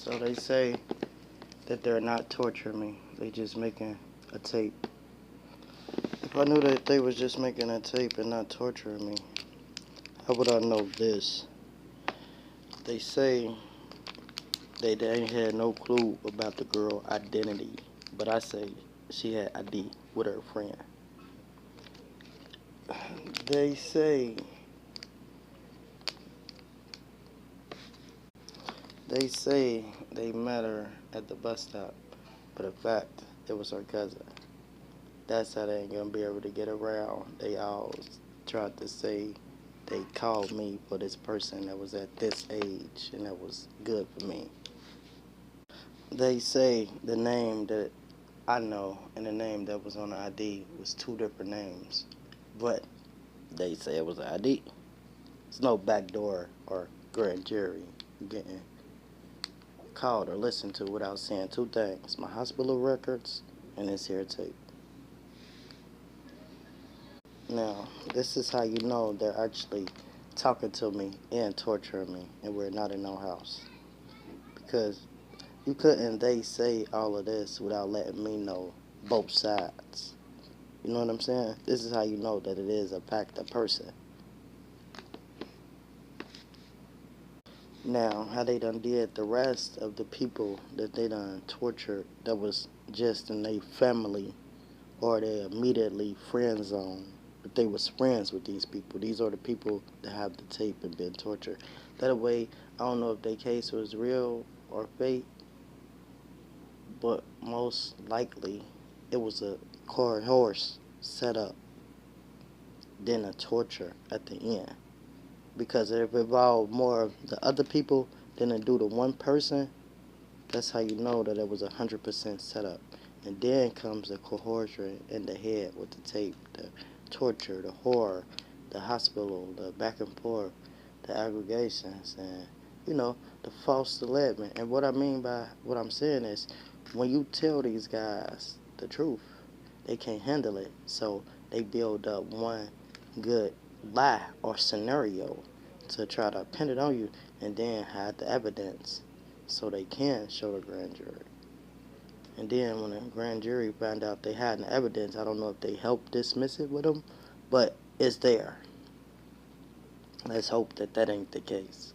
So they say that they're not torturing me. They just making a tape. If I knew that they was just making a tape and not torturing me, how would I know this? They say they ain't had no clue about the girl identity, but I say she had ID with her friend. They say they met her at the bus stop, but in fact it was her cousin. That's how they ain't gonna be able to get around. They all tried to say they called me for this person that was at this age and that was good for me. They say the name that I know and the name that was on the ID was two different names, but they say it was an ID. It's no backdoor or grand jury getting called or listened to without saying two things: my hospital records and this here tape. Now, this is how you know they're actually talking to me and torturing me, and we're not in no house. Because you couldn't they say all of this without letting me know both sides. You know what I'm saying? This is how you know that it is a fact, a person. Now, how they done did the rest of the people that they done tortured that was just in their family or they immediately friend zone. But they was friends with these people. These are the people that have the tape and been tortured. That way, I don't know if their case was real or fake, but most likely it was a horse set up, then a torture at the end. Because if it involved more of the other people than it do to one person, that's how you know that it was 100% set up. And then comes the coercion in the head with the tape, the torture, the horror, the hospital, the back and forth, the aggregations, and, the false dilemma. And what I mean by what I'm saying is, when you tell these guys the truth, they can't handle it. So they build up one good lie or scenario to try to pin it on you and then hide the evidence so they can show the grand jury. And then when the grand jury found out they had the evidence, I don't know if they helped dismiss it with them, but it's there. Let's hope that that ain't the case.